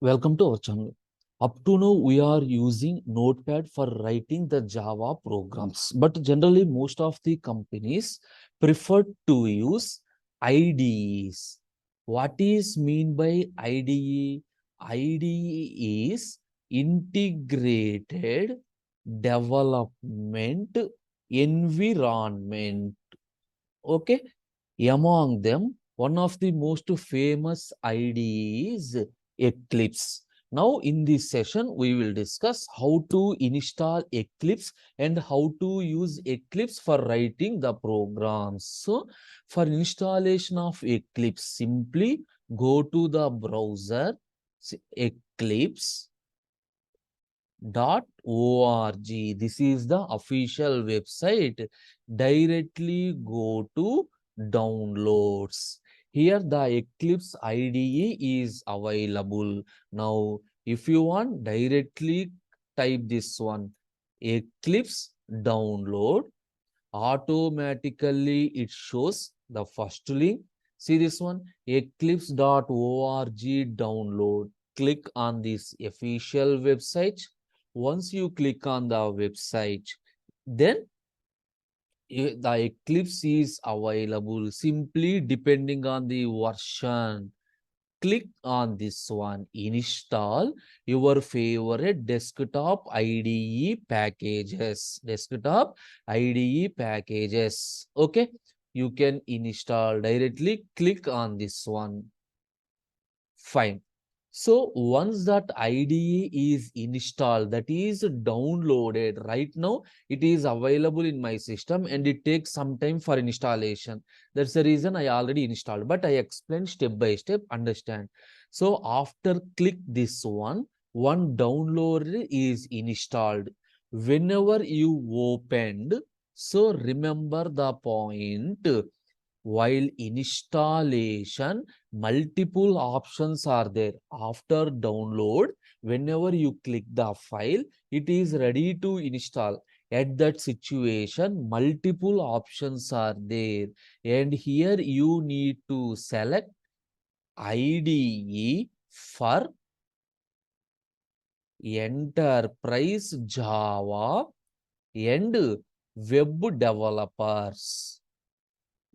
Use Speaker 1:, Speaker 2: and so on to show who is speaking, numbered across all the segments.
Speaker 1: Welcome to our channel. Up to now, we are using Notepad for writing the Java programs. But generally, most of the companies prefer to use IDEs. What is mean by IDE? IDE is Integrated Development Environment. Okay. Among them, one of the most famous IDE is Eclipse. Now, in this session, we will discuss how to install Eclipse and how to use Eclipse for writing the programs. So, for installation of Eclipse, simply go to the browser, eclipse.org. This is the official website. Directly go to downloads. Here the Eclipse IDE is available. Now, if you want, directly type this one, Eclipse download. Automatically it shows the first link. See this one, eclipse.org download. Click on this official website. Once you click on the website, then the Eclipse is available. Simply depending on the version, click on this one, install your favorite desktop IDE packages. Desktop IDE packages. Okay, you can install directly. Click on this one. Fine. So once that IDE is installed, that is downloaded, right now it is available in my system and it takes some time for installation. That's the reason I already installed, but I explained step by step, understand. So after click this one download is installed. Whenever you opened, so remember the point, while installation, multiple options are there. After download, whenever you click the file, it is ready to install. At that situation, multiple options are there. And here you need to select IDE for Enterprise Java and Web Developers.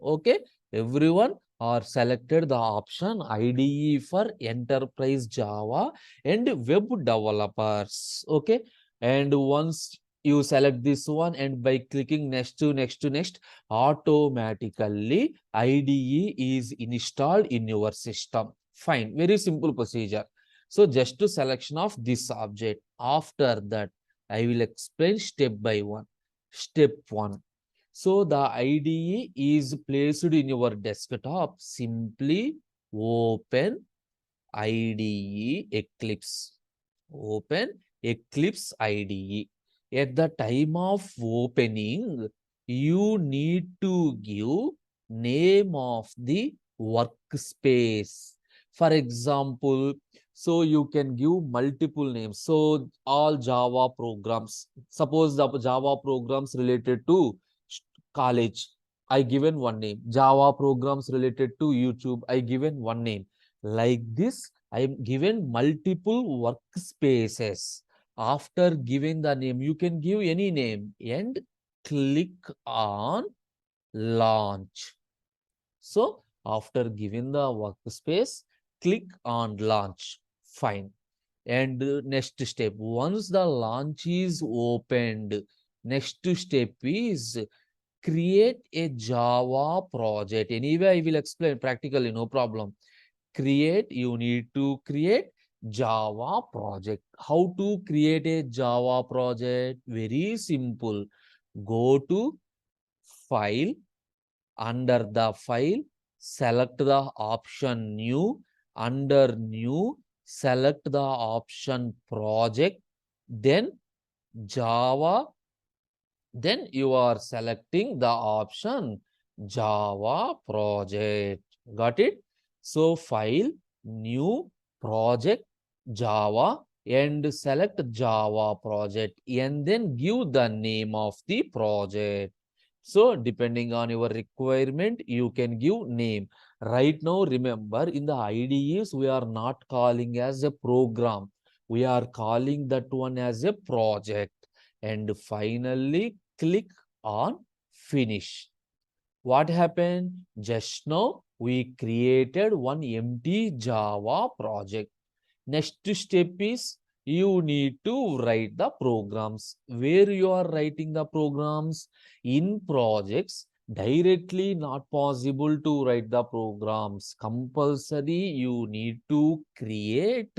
Speaker 1: Okay, everyone are selected the option IDE for Enterprise Java and Web Developers. Okay, and once you select this one and by clicking next to next, automatically IDE is installed in your system. Fine, very simple procedure. So just to selection of this object. After that, I will explain step by one. Step one. So the IDE is placed in your desktop. Simply open IDE Eclipse. Open Eclipse IDE. At the time of opening, you need to give name of the workspace. For example, so you can give multiple names. So all Java programs, suppose the Java programs related to college, I given one name. Java programs related to YouTube, I given one name. Like this, I am given multiple workspaces. After giving the name, you can give any name and click on launch. So after giving the workspace, click on launch. Fine. And next step, once the launch is opened, next step is create a Java project. Anyway, I will explain practically, no problem. You need to create Java project. How to create a Java project? Very simple. Go to file, under the file, select the option new, under new, select the option project, then Java, then you are selecting the option Java project. Got it? So file, new, project, Java, and select Java project and then give the name of the project. So depending on your requirement, you can give name. Right now, remember in the IDEs, we are not calling as a program. We are calling that one as a project. And finally, click on finish. What happened? Just now, we created one empty Java project. Next step is you need to write the programs. Where you are writing the programs? In projects, directly not possible to write the programs. Compulsory, you need to create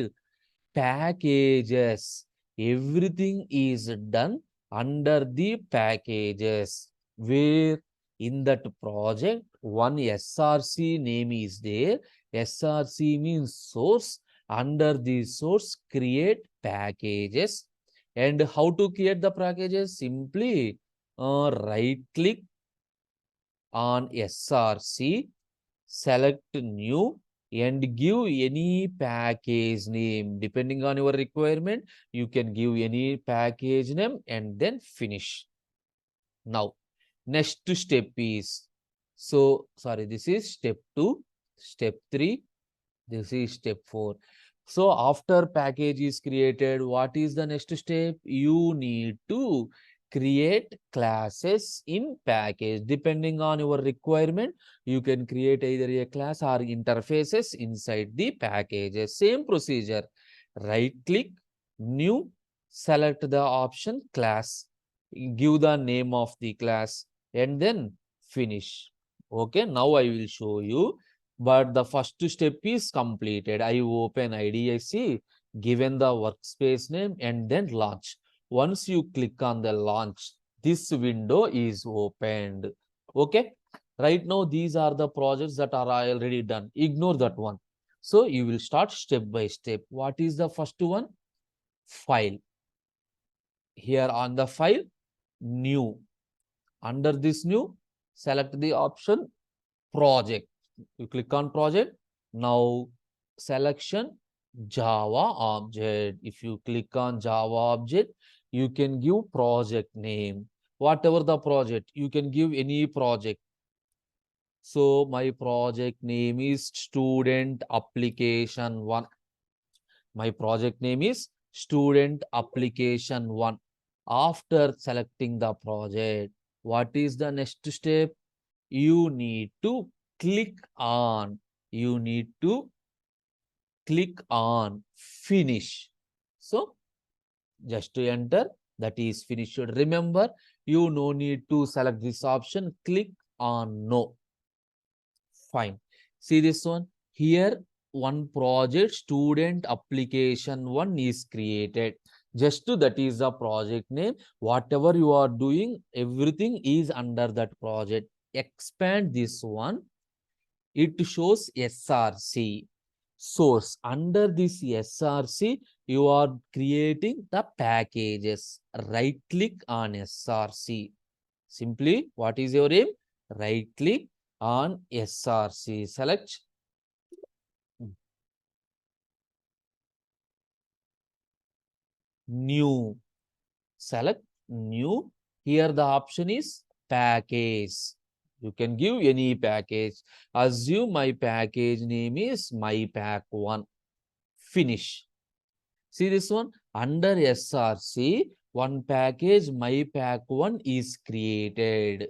Speaker 1: packages. Everything is done under the packages. Where in that project, one SRC name is there. SRC means source. Under the source, create packages. And how to create the packages? Simply right click on SRC, select new, and give any package name. Depending on your requirement, you can give any package name and then finish. Now, next step is, sorry, this is step 2, step 3, this is step 4. So after package is created, what is the next step? You need to create classes in package. Depending on your requirement, you can create either a class or interfaces inside the packages. Same procedure. Right click, new, select the option class, give the name of the class, and then finish. Okay, now I will show you. But the first step is completed. I open IDEC, given the workspace name, and then launch. Once you click on the launch, this window is opened. Okay. Right now, these are the projects that are already done. Ignore that one. So you will start step by step. What is the first one? File. Here on the file, new. Under this new, select the option project. You click on project. Now selection Java object. If you click on Java object, you can give project name. Whatever the project, you can give any project. So my project name is student application 1. My project name is student application 1. After selecting the project, what is the next step? You need to click on, you need to click on finish. So just to enter, that is finished. Remember, you no need to select this option, click on no. Fine. See this one here, one project student application 1 is created. Just to, that is the project name. Whatever you are doing, everything is under that project. Expand this one, it shows SRC source. Under this SRC, you are creating the packages. Right click on SRC. Simply, what is your aim? Right click on SRC. Select new. Select new. Here the option is package. You can give any package. Assume my package name is mypack1. Finish. See this one? Under SRC, one package mypack1 is created.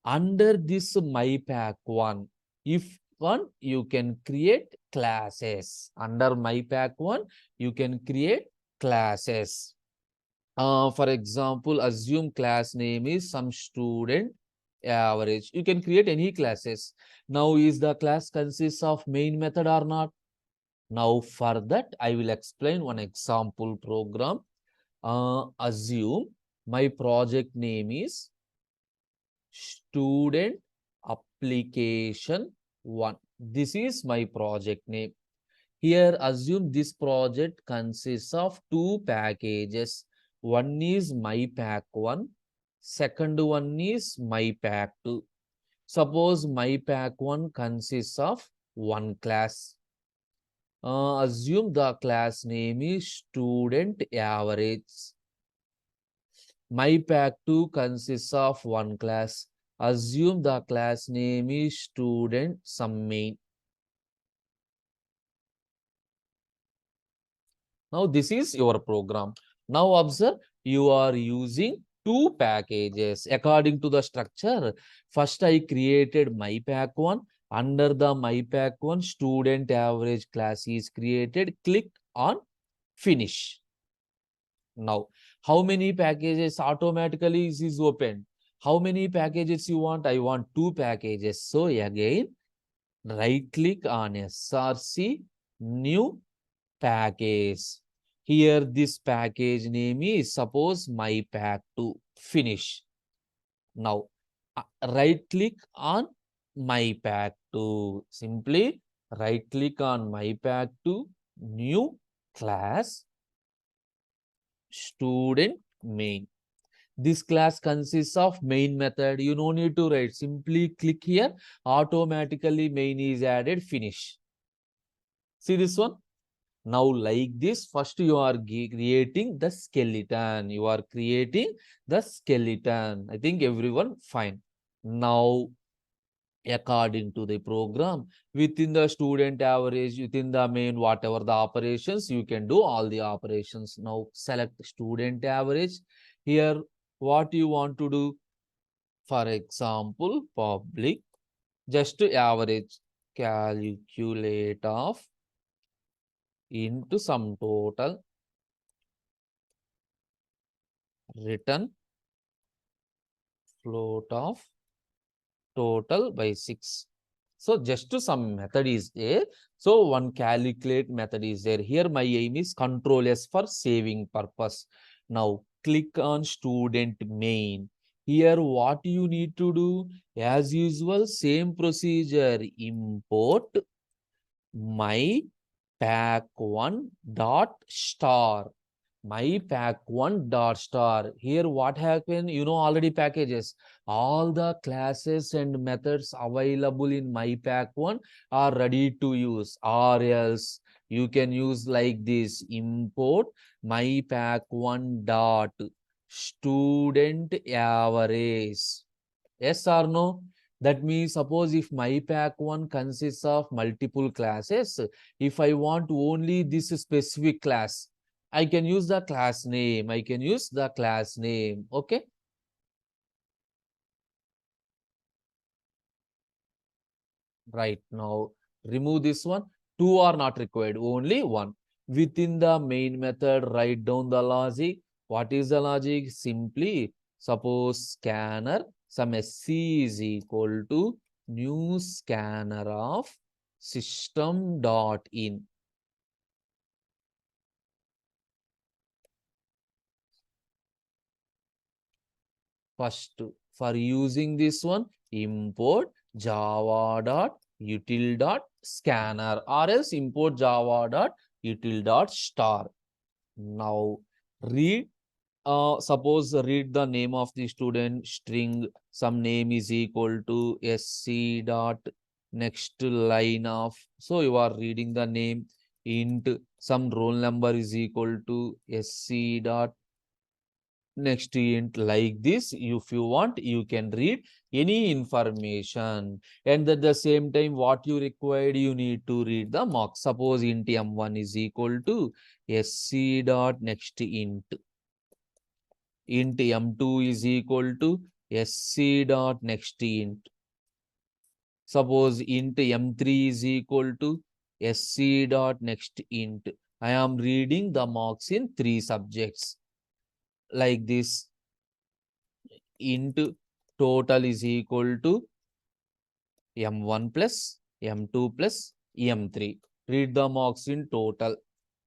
Speaker 1: Under this mypack1, if one, you can create classes. Under mypack1, you can create classes. For example, assume class name is some student average. You can create any classes. Now, is the class consists of main method or not? Now, for that, I will explain one example program. Assume my project name is student application 1. This is my project name. Here, assume this project consists of 2 packages. One is mypack1, second one is mypack2. Suppose mypack1 consists of 1 class. Assume the class name is student average. MyPack2 consists of 1 class. Assume the class name is student some main. Now this is your program. Now observe, you are using two packages according to the structure. First I created my pack one. Under the my pack one, student average class is created. Click on finish. Now, how many packages automatically is opened? How many packages you want? I want two packages. So again, right click on SRC, new package. Here, this package name is suppose my pack to finish. Now, right click on my pack to simply right click on my pack to new class student main. This class consists of main method. You no need to write. Simply click here. Automatically main is added. Finish. See this one? Now like this, first you are creating the skeleton. You are creating the skeleton. I think everyone fine. Now according to the program, within the student average, within the main, whatever the operations, you can do all the operations. Now select student average. Here, what you want to do? For example, public, just to average, calculate of into sum total, return float of total by 6. So just to some method is there. So one calculate method is there. Here my aim is control S for saving purpose. Now click on student main. Here what you need to do? As usual, same procedure. Import my pack one dot star. My pack one dot star. Here what happened? You know already packages. All the classes and methods available in my pack one are ready to use. Or else you can use like this. Import my pack one dot student average. Yes or no? That means suppose if my pack one consists of multiple classes, if I want only this specific class, I can use the class name. I can use the class name. Okay. Right now, remove this one. Two are not required. Only one. Within the main method, write down the logic. What is the logic? Simply suppose scanner some sc is equal to new scanner of system dot in. First, for using this one, import java.util.scanner or else import java.util.star. Now, read, suppose read the name of the student string, some name is equal to sc dot next line of, so you are reading the name int, some roll number is equal to sc dot next int like this. If you want, you can read any information, and at the same time what you required, you need to read the mark. Suppose int m1 is equal to sc dot next int m2 is equal to sc dot next int. Suppose int m3 is equal to sc dot next int. I am reading the marks in three subjects like this. Int total is equal to m1 plus m2 plus m3. Read the marks in total.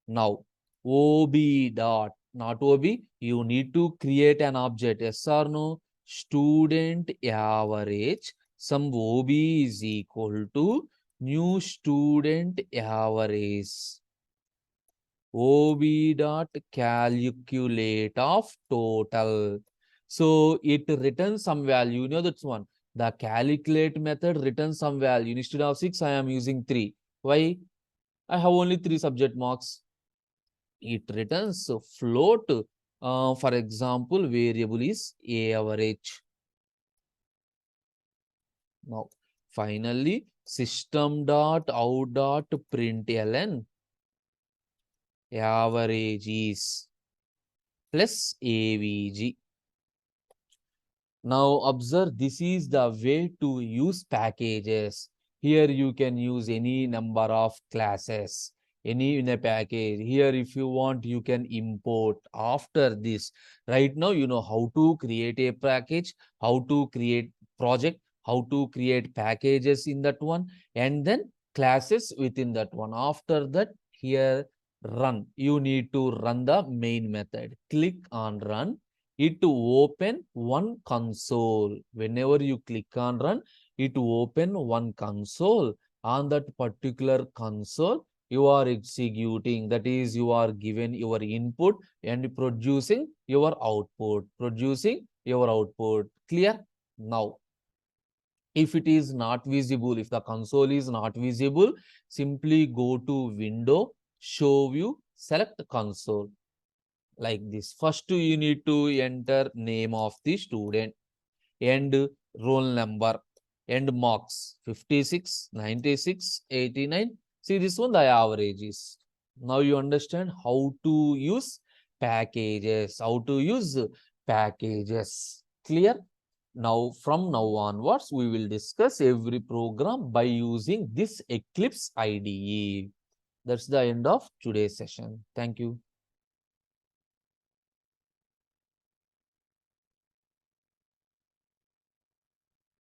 Speaker 1: Now, ob dot, not ob, you need to create an object. Yes or no? Student average, some ob is equal to new student average. OB dot calculate of total. So it returns some value. You know that's one. The calculate method returns some value. Instead of 6, I am using 3. Why? I have only 3 subject marks. It returns a float. For example, variable is average. Now, finally, system.out.println averages plus avg. Now observe, this is the way to use packages. Here you can use any number of classes, any in a package. Here if you want, you can import. After this, right now you know how to create a package, how to create project, how to create packages in that one, and then classes within that one. After that, here run. You need to run the main method. Click on run, it to open one console. Whenever you click on run, it to open one console. On that particular console, you are executing. That is, you are given your input and producing your output. Producing your output. Clear? Now, if it is not visible, if the console is not visible, simply go to Window, Show View, select console like this. First, you need to enter name of the student and roll number and marks 56, 96, 89. See this one, the average is. Now you understand how to use packages, how to use packages. Clear? Now, from now onwards, we will discuss every program by using this Eclipse IDE. That's the end of today's session. Thank you.